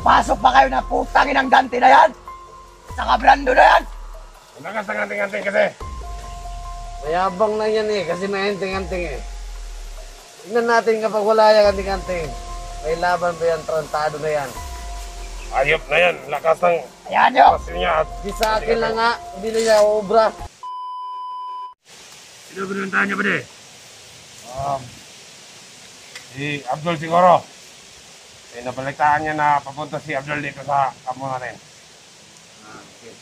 Papasok ba kayo na putang inang ganti na yan? Sa kabrando na yan? Wala ka sa ganting-ganting kasi. Mayabang lang yan eh, kasi may anting-anting eh. Tingnan natin kapag wala yung anting-anting. May laban ba yan, trantado na yan. Ayop na yan, lakas ng Ayan nyo! pasin niya at... Di sa akin lang nga, hindi na niya obra. Sino binuntahan niya ba di? Si Abdul siguro. Pinabalitaan niya na papunta si Abdul dito sa kamo natin. Okay.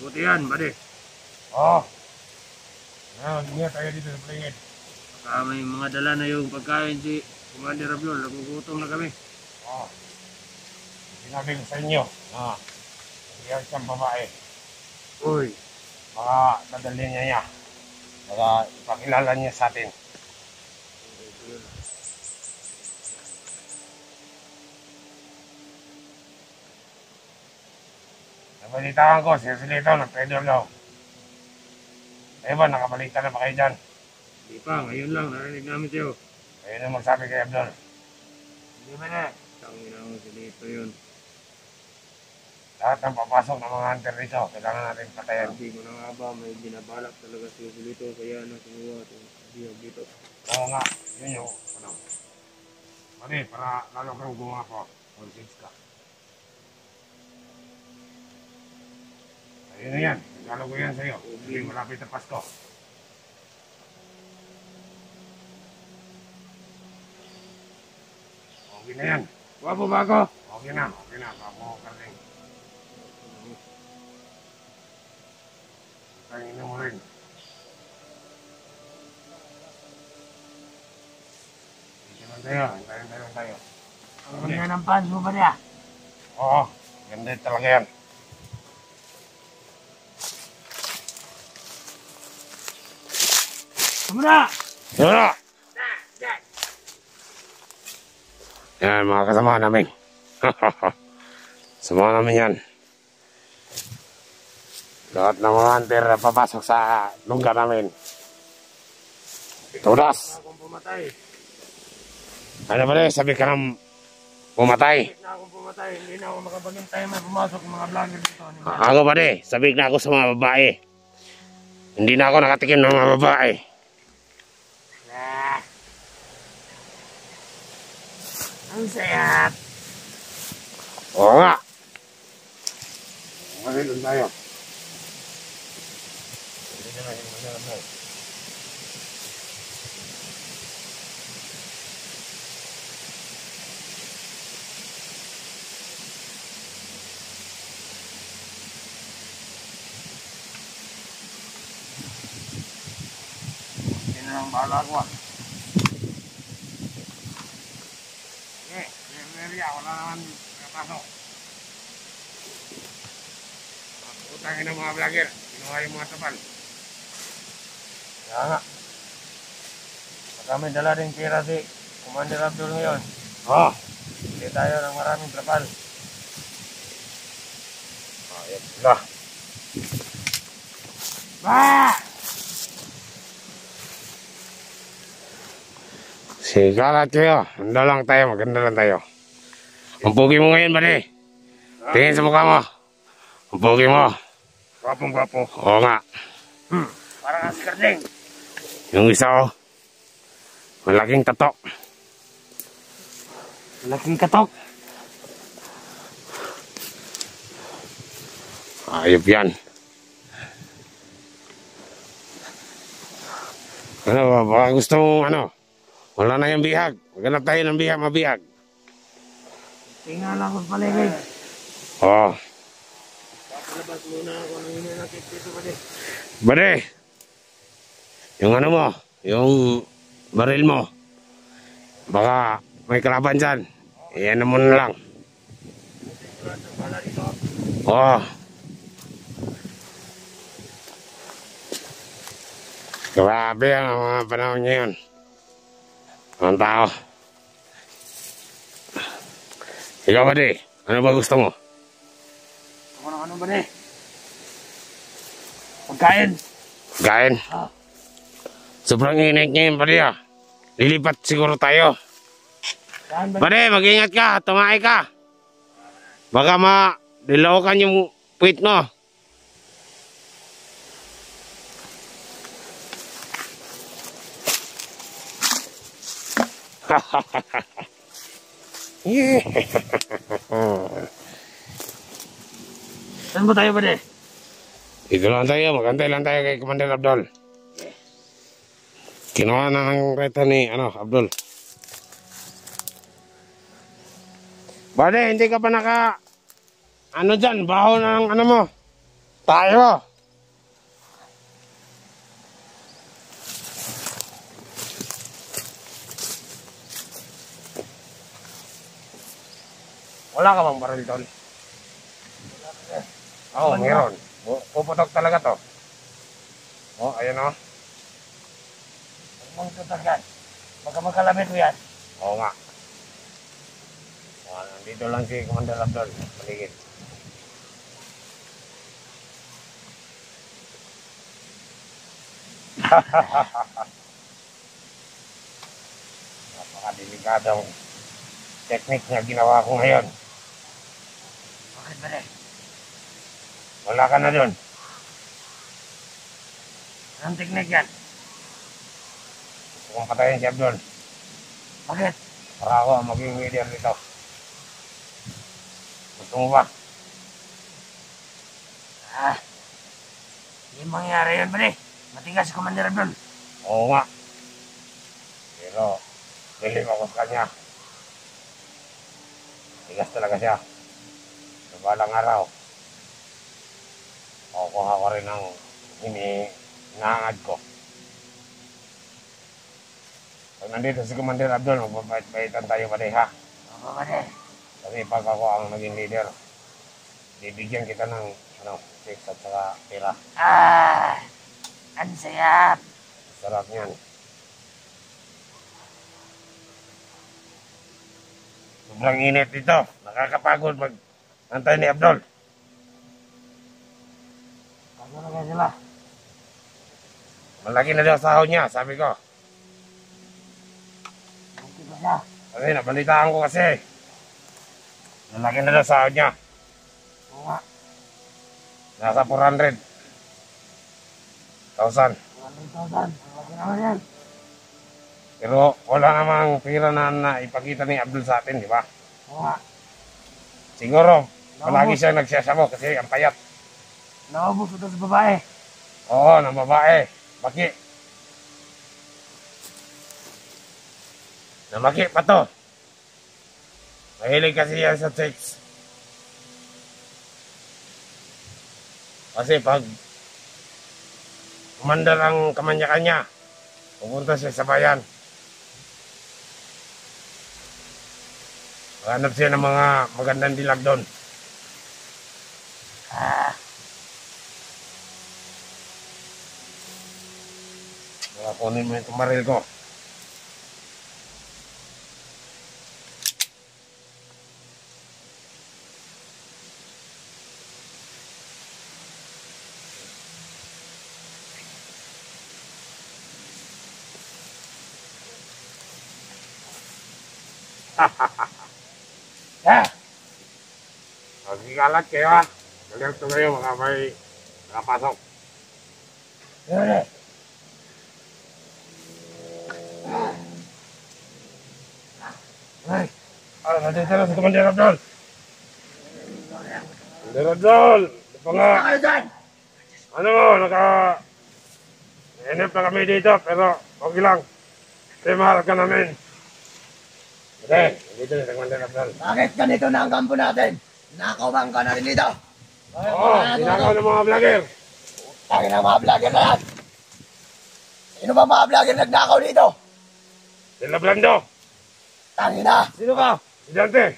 Buti yan, buddy. Oo. Ngayon tayo dito sa palingid. Baka may mga dala na yung pagkain si Commander Abdul. Nagugutom na kami. Oo. Sinabi ko sa inyo. Iyan siyang babae. Uy. Baka dadalhin niya. Baka ipakilala niya sa atin. Nabalitaan ko, siya dito, nag-pedal daw. Kayo ba, nakabalita na ba kayo dyan? Di pa, ngayon lang. Narinig namin sa'yo. Kayo na magsabi kay Abdul. Hindi ba na? Tangin na ako si Lito yun. Lahat ng papasok ng mga hunter dito, kailangan natin patayan. Sabi ko na nga ba, may binabalak talaga si Lito. Kaya ano, sumuha itong biyog dito. Oo nga, yun yung ano. Mali, para lalo kang gumawa ko. Conscious ka. Ayun na yan, nagalo ko yan sa'yo. Hindi malapit na Pasko. Okay na yan. Wapo ba ako? Okay na. Kapo karning. Tangin na mo rin. Hintayin tayo. Ang ganda ng pants mo ba niya? Oo, ganda talaga yan. Sumuna! Yun! Yan, mga kasama namin. Sama namin yan. Lahat ng mga hunter na papasok sa lugar namin. Tudas! Akong pumatay. Ano ba rin? Sabi ka ng pumatay. Na akong pumatay. Hindi na ako makapagintay may pumasok ng mga vlogger dito. Ako ba rin? Sabi na ako sa mga babae. Hindi na ako nakatikim ng mga babae. Ang sayap! Oo nga. Doon tayo. Hindi na lang bahala ko ah. Wala naman napasok. Utangin ng mga vlogger. Kinuha yung mga tapal. Kaya nga. Baka may dala rin pera si Commander Abdul ngayon. Oo. Hindi tayo ng maraming tapal. Ayun sila. Sigalat kayo. Maganda lang tayo. Ang pugi mo ngayon, bali. Tingin sa mukha mo. Ang pugi mo. Gwapong-gwapo. Oo nga. Parang askarding. Yung isa oh. Malaking tatok. Malaking katok. Ayop yan. Ano ba? Baka gusto mong ano? Wala na yung bihag. Maghanap tayo ng bihag, mabihag. Tingnan lang ko sa paligid. Oo. Papalabas muna ako ng hinanakit dito ba din. Bade. Yung ano mo, yung baril mo. Baka may kalaban dyan. Iyan mo na lang. Oo. Grabe ang mga panahon ngayon. Ang tao. Ikaw ba di? Ano ba gusto mo? Ano ba ni? Pagkain. Pagkain? Sobrang init ngayon pa di ah. Lilipat siguro tayo. Saan ba? Pare, mag-ingat ka. Tumakay ka. Baka madilawakan yung puwit mo. Yeah. Saan ba tayo ba de? Dito lang tayo, magantay lang tayo kay Commander Abdul. Kinuha na ng reta ni Abdul. Bade, hindi ka pa dyan, baho na ng mo. Tayo. Wala ka bang baril doon? Oo, meron. Puputok talaga to. Oh, ayun o. Huwag mong tutagan. Baka magkalabit mo yan. Oo nga. Nandito lang si Commander Abdul. Paligid. Napakadelikadong technique na ginawa ko ngayon. Bakit ba rin? Wala ka na doon. Anong teknik yan? Gusto kong patayin si Abdul. Bakit? Para ako ang maging leader dito. Gusto mo ba? Hindi mangyari yun ba rin? Matigas si Commander Abdul. Oo nga. Pero, dilim ako sa kanya. Tigas talaga siya. Sa balang araw, kukuha ko rin ang hinahangad ko. Pag nandito si Commander Abdul, magbabait-baitan tayo pa ha? Oo ba rin? Kasi pag ako ang naging leader, bibigyan kita ng tips at saka pera. Ang sayap. Sarap yan. Sobrang init dito. Nakakapagod mag-antay ni Abdul. Bago na kaya sila. Malaki na daw sahod niya, sabi ko. Buti ba siya? Kasi nabalitaan ko kasi. Malaki na daw sahod niya. Oo nga. Nasa 400,000. 100,000. Malaki naman yan. Pero wala namang pera na ipakita ni Abdul sa atin, di ba? Oo nga. Siguro, palagi siya nagsasabo kasi ang payat. Naubos ito sa babae. Oo, ng babae. Baki. Namaki pa to. Mahilig kasi yan sa sex. Kasi pag kumandar ang kamanya-kanya, pupunta siya sa bayan. Maghanap siya ng mga magandang dilag doon. Kunin mo yung tumaril ko. Magkikalat kayo ha. Galit kayo mga may nakapasok. Yun Ay, nandito na si Commander Abdul. Commander Abdul, ito pa nga. Ano dyan? Naka-enep na kami dito, pero okay lang. Kasi mahal ka namin. Okay, nandito na si Commander Abdul. Bakit ganito na ang kampo natin? Nakawang ka na rin dito. Oo, tinakaw ng mga vlogger. Tangin ang mga vlogger na yan. Sino ba mga vlogger nagnakaw dito? Sila Blando. Tangin na. Sino ka? Si Dante.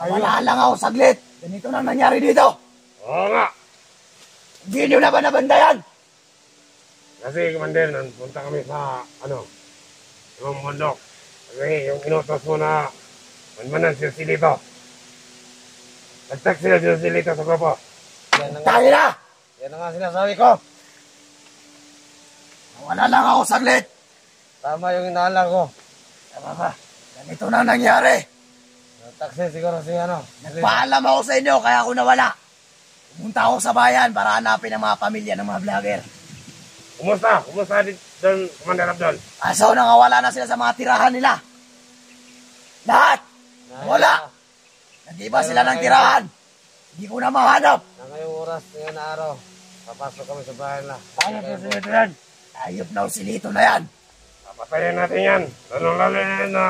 Wala lang ako saglit. Ganito na nangyari dito. Oo nga. Hindi nyo na ba nabandayan? Kasi Commander, punta kami sa, ibang bundok. Kasi yung inutos mo na manmanan si Silito. Nag-text sila si Silito sa grupo. Tangin na. Yan na nga sinasabi ko. Wala lang ako saglit. Tama yung inaalala ko. Tama ba? Ganito na nangyari. Taksi siguro si ano. Nagpaalam ako sa inyo, kaya ako nawala. Pumunta ako sa bayan para hanapin ang mga pamilya ng mga vlogger. Kumusta? Kumusta doon, Commander Abdul? Kaso nangawala na sila sa mga tirahan nila. Lahat! Wala! Nag-iba sila ng tirahan. Hindi ko na mahanap. Na ngayong oras, ngayon na araw, papasok kami sa bahay na. Paano sa silito yan? Ayop na usilito na yan. Papatayin natin yan. Lalo na yan na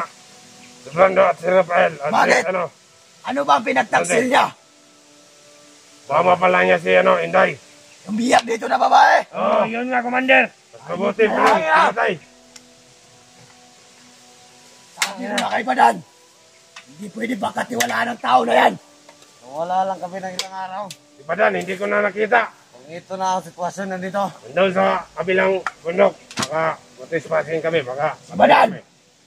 si Brando at si Rafael. At Bakit? si, ano, Ano ba ang pinagtaksil niya? mama pala niya si Inday. Yung biyak dito na babae. Oh, yun nga, Commander. Mas mabuti pa lang, pinatay. Sabi ko na kay Padan. Hindi pwede pagkatiwalaan ng tao na yan. Wala lang kami ng ilang araw. Di ba Dan, hindi ko na nakita. Kung ito na ang sitwasyon nandito. Doon sa kabilang bundok. Baka matispasin kami. Baka Sa Padan,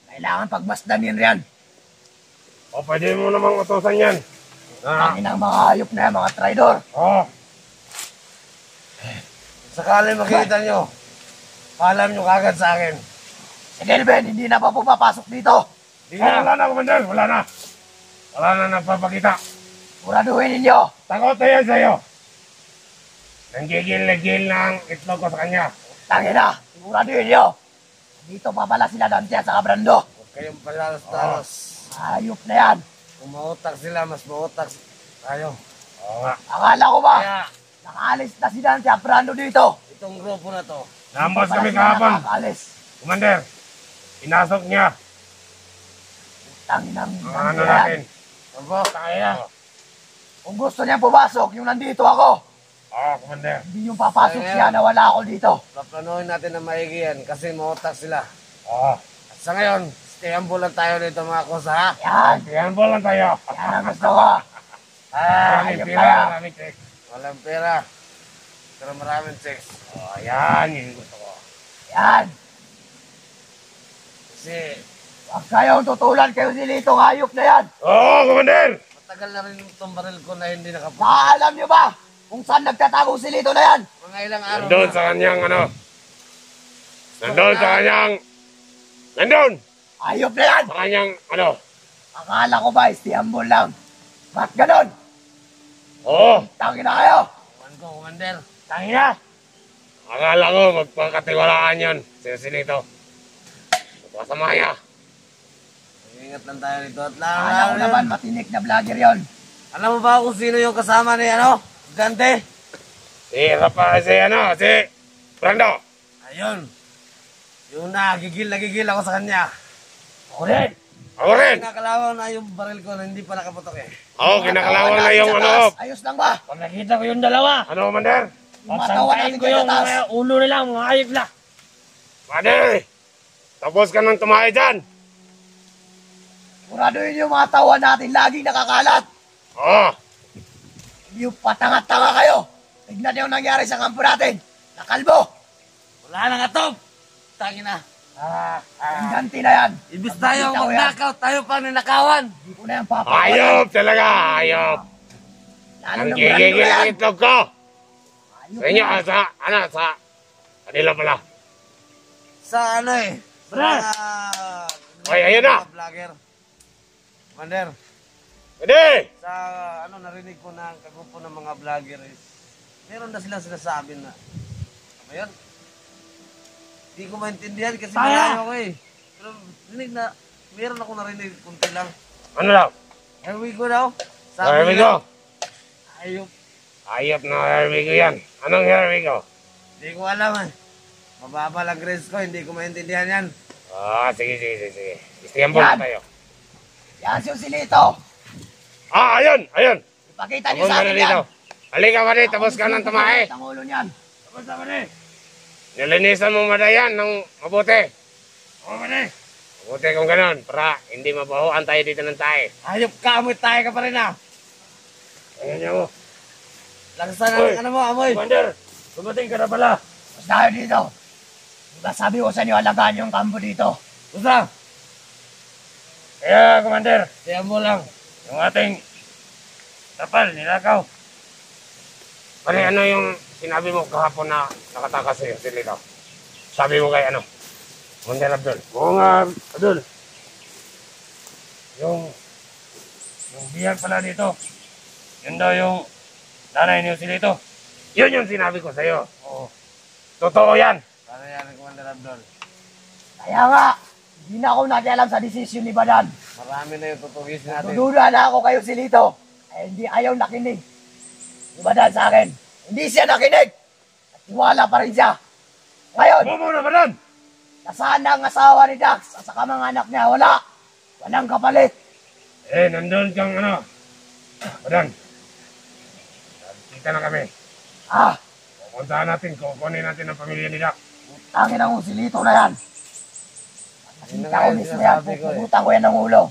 kailangan pagmasdanin yan. o pwede mo namang utosan yan. Ang inang mga hayop na yan, mga traidor. Oh, Sakali makita nyo, paalam nyo kagad sa akin. Si Kelvin, hindi na pa pumapasok dito. Di wala na, Commander. Wala na. Wala na nagpapakita. Siguraduhin ninyo. Takot na yan sa'yo. Nanggigil-gil ng itlog ko sa kanya. Tangina, siguraduhin ninyo. Dito pa pala sila Dante at saka Brando. Huwag kayong palalos-talos. Hayop na yan. Kung mautak sila, mas mautak tayo. Oo nga. Akala ko ba, Kaya, nakaalis na si Dante at Brando dito. itong grupo na to, Nambos Pala kami sila kahapon. nakakaalis. Commander, pinasok niya. Tanginang Ang Dante ano yan. natin. Opo, Kaya. Kung gusto niya pumasok, yung nandito ako. Oo, Commander. Hindi yung papasok Kaya- siya na wala ako dito. paplanuhin natin na maigi yan kasi mautak sila. Oo. At sa ngayon, stay humble lang tayo dito mga kosa ha. Yan, Yan po lang tayo. yan ang gusto ko. Maraming Hayop pira, kaya. maraming check. Walang pera. Pero maraming sex. Oh, yan. Yung gusto ko. Yan. Kasi Huwag kayong tutulan kayo silitong hayop na yan. Oo, Commander. matagal na rin itong baril ko na hindi nakapunta. Naalam niyo ba kung saan nagtatago silito na yan? Mga ilang araw Nandun na. sa kanyang ano. Nandun sa kanyang. Nandun. Hayop na yan. Sa kanyang ano. Akala ko ba, istihambol lang. Ba't ganon? Oo. Tangin na kayo. Ewan ko, Commander. Tangin na. Akala ko magpagkatiwalaan yun. Sinito. Masama niya. Ingat lang tayo dito at Akala ko naman matinik na vlogger yon. Alam mo ba kung sino yung kasama ni ano? Dante? Si Rafa, si ano, si Brando. Ayun. Yung nagigil ako sa kanya. Ako rin. Ako rin. Nakakalawa na yung baril ko na hindi pa nakaputok eh. Oo, kinakalawang na yung Sa ano. taas. Ayos lang ba? Pag nakita ko yung dalawa, Ano, Commander? Yung mga tawa pagsantayin natin ko sa yung taas. ulo nila, mga hayop na. Pwede. Tapos ka nang tumahay dyan. Siguraduhin yung mga tawa natin laging nakakalat. Oo. Yung patanga-tanga kayo. Tignan niyo yung nangyari sa kampo natin. Nakalbo. Wala nang atop. Tangin na. Yung ganti na yan. Ibis tayo Pagkita ko yan, magnakaw, tayo pa ninakawan. Hindi ko na yan papakawalan. Ayop talaga, ayop. Lalo Ang ng gigigil Brando ng yan. itlog ko. Ayop Sa inyo, na. sa kanila pala. Sa ano eh. Sa Brad! mga... Ay, ayun na. mga vlogger. Commander, Pwede. sa ano narinig ko na ang kagrupo ng mga vlogger is meron na silang sinasabi na ano yun? Hindi ko maintindihan kasi Kaya! malayo ako eh. Pero rinig na, meron ako narinig kunti lang. Ano daw? Here we go daw. Here we go. Ayop. Ayop na here we go yan. Anong here we go? Hindi ko alam eh. Mababa lang grades ko, hindi ko maintindihan yan. Ah, sige. Istiyan po Yan. tayo. Yan si Silito. Ah, ayun. Ipakita niyo Tapos sa ka na akin dito. yan. Halika pa rin, tapos ka nang tumahe. Ang ulo niyan. Tapos na pa rin. Nilinisan mo madayan ng mabuti. Oo, pa rin. Mabuti kung ganon, para hindi mabahuan tayo dito ng tayo. Ayop ka, amoy tayo ka pa rin ah. Ayan niya mo. Langsan Uy. ang ano mo, amoy. Commander, dumating ka na pala. Mas tayo dito. Diba sabi ko sa inyo, alagaan yung kampo dito. Usa, Kaya, Commander, kaya mo lang. yung ating tapal, nilakaw. Pare, ano yung sinabi mo kahapon na nakatakas sa'yo, si Lito? Sabi mo kay ano? Commander Abdul. Oo nga, Adol. Yung Yung bihag pala dito. Yun daw yung nanay niyo sila ito. Yun yung sinabi ko sa'yo. Oo. Totoo yan. Para yan, Commander Abdul. Kaya nga, hindi na ako nakialam sa desisyon ni Badan. Marami na yung tutugisin natin. Dududa na ako kayo Silito. Eh, hindi ayaw nakinig. Ni Badan sa akin. Hindi siya nakinig. At tiwala pa rin siya. Ngayon, Bobo na ba nun? nasaan na ang asawa ni Dax at saka mga anak niya? Wala. Walang kapalit. Eh, nandun kang ano. Badan. Kita na kami. Ah, Pupuntahan natin, kukunin natin ang pamilya ni Dak. tangin ang Silito na yan. Pag Yun na nakita nga ko yung mismo yan, sinasabi ko eh. puputan ko yan ng ulo.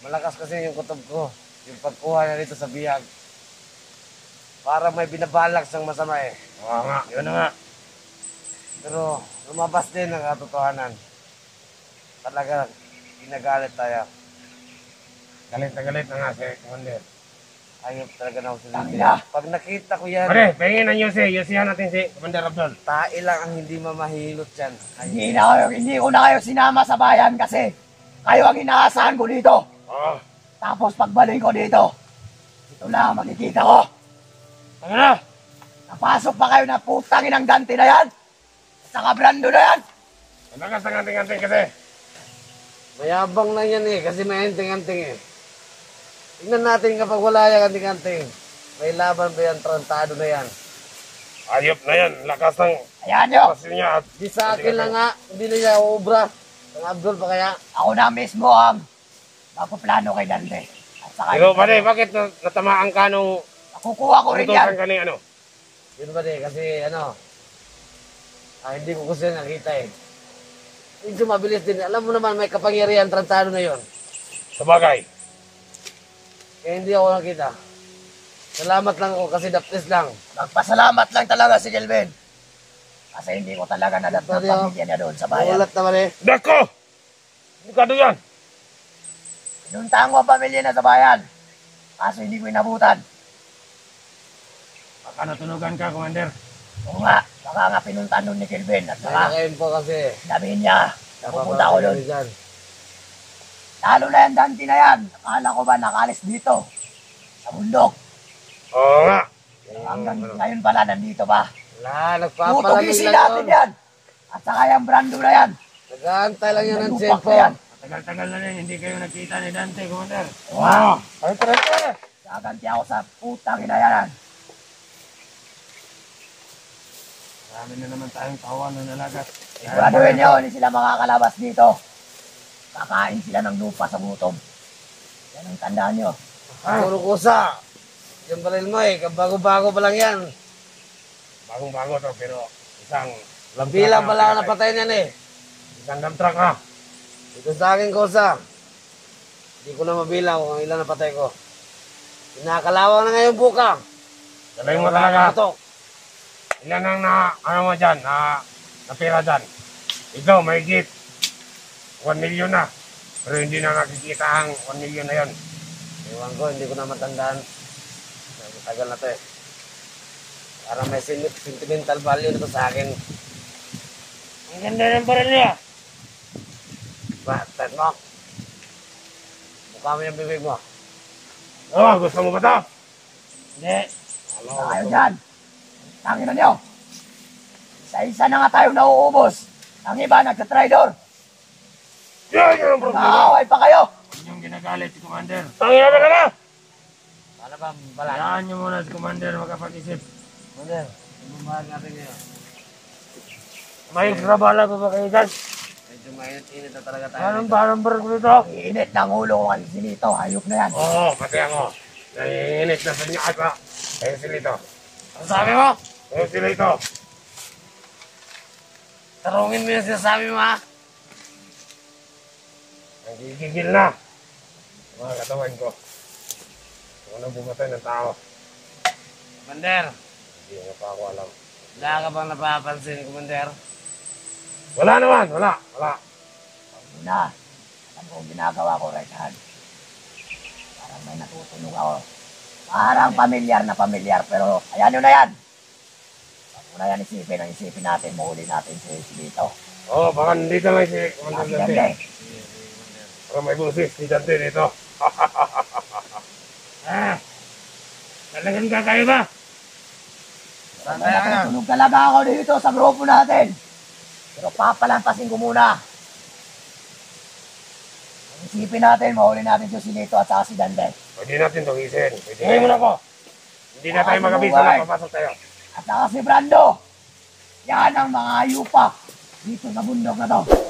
Malakas kasi yung kutob ko. Yung pagkuha niya dito sa bihag. Para may binabalak siyang masama eh. Oo nga, yun na nga. Pero lumabas din ang katotohanan. Talaga, ginagalit tayo. Galit na nga si Commander. Ayop talaga na ako sa Tangina. Pag nakita ko yan, Pare, pahingin ang Yose. Yosehan natin si Commander Abdul. tae lang ang hindi mamahilot yan. Hindi ko na kayo sinama sa bayan kasi kayo ang inaasahan ko dito. Oo. Tapos pagbalik ko dito, ito lang ang makikita ko. Tanga na! Napasok pa kayo na putangin ang Dante na yan. At saka Brando na yan. Malakas ang anting-anting kasi. Mayabang na yan eh, kasi may anting-anting eh. Tingnan natin kapag wala yung anting-anting. May laban ba yan, trantado na yan. Ayop na yan. Lakas ng Ayan nyo, pasil niya at Di sa akin lang nga, hindi na niya uubra. Ang Abdul pa kaya. ako na mismo ang magpaplano kay Dante. At saka Pero pare, bakit natamaan ka nung nakukuha ko rin yan. utusan ka ni ano? Yun ba di, kasi ano, hindi ko gusto yung nakita eh. Medyo mabilis din. Alam mo naman, may kapangyarihan trantado na yon. Sabagay. Kaya hindi ako nakita. Salamat lang ako kasi daptis lang. Magpasalamat lang talaga si Kelvin. Kasi hindi ko talaga nadap ng Sorry, pamilya niya doon sa bayan. Ulat naman eh. Dako! Bukado yan. Pinuntahan ko ang pamilya na sa bayan. Kaso hindi ko inabutan. Baka natunugan ka, Commander. Oo nga, baka nga pinuntahan doon ni Kelvin. At May saka nakain po kasi. sabihin niya, napupunta ako doon. Dyan. Lalo na yung Dante na yan. Akala ko ba nakalis dito? Sa bundok. Oo nga. Hanggang ngayon pala nandito pa. Wala, nagpapalamig Tutugisin lang natin yun. yan. At saka yung Brando na yan. Nag-aantay lang yan ng Naglupak tiyempo. na yan. Tagal-tagal na rin, hindi kayo nakita ni Dante, Commander. Wow. Ay, tara. Gaganti ako sa putang ina yan. Marami na naman tayong tawan na nalagat. Siguraduhin niyo, hindi sila makakalabas dito. Kakain sila ng lupa sa gutom. Yan ang tandaan niyo. Puro kusa. Yung baril mo eh, bago-bago pa lang yan. Bagong-bago to, pero isang Bilang pala ang napatay niyan eh. Isang dump truck ha. Ito sa akin kusa. Hindi ko na mabilang kung ilan napatay ko. Pinakalawang na ngayon buka. Dalay mo talaga. Ito. Ilan ang ano mo dyan, napira dyan. Ikaw, may git. 1 million na. Pero hindi na nakikita ang 1 million na yun. Ewan ko, hindi ko na matandaan. Tagal na to eh. Parang may sentimental value na to sa akin. Ang ganda ng baril niya. Batat mo. Mukha mo yung bibig mo. Oh, gusto mo ba to? Hindi. Tayo dyan. Tangin na niyo. Isa-isa na nga tayo nauubos. Ang iba nagsa-tridor. Yan yung problema. Nakaaway pa kayo. Yun yung ginagalit si Commander. Tangin na ka na! Paano ba balat? Hayaan niyo muna si Commander makapag-isip. Mother, bumahal natin ngayon. May trabala pa ba kayo dyan? Medyo mainit-init na talaga tayo. Parang baril ko dito. Init ng ulo ko kasi sinito. Hayop na yan. Oo, pati ako. Nanginginit na sa inyo ata. Ayun sila ito. Ano sabi mo? Ayun sila ito. Tarungin mo yung sinasabi mo ha. Nagigigil na. Mga katawan ko. Kung anong bumatay ng tao. Commander, Hindi na pa ako alam. wala ka bang napapansin, Commander? Wala naman, wala. Una, alam ko ang ginagawa ko right hand. Parang may natutunog ako. Parang pamilyar pero ayan yun na yan. Pag mo na yan isipin natin, mahuli natin si dito. Oo, baka nandito lang si Commander Dante. Dante. Baka may busis si Dante dito. Talagang kakaya ba? Saan kaya ngayon? Tunog talaga ako dito sa grupo natin. Pero papalampasin ko muna. Ang isipin natin, mahuli natin si Silito at saka si Dande. Pwede natin tugisin. Pwede mo na ko. Hindi na tayo mag-abisa na papasok tayo. At saka si Brando. Yan ang mga ayupa dito sa bundok na to.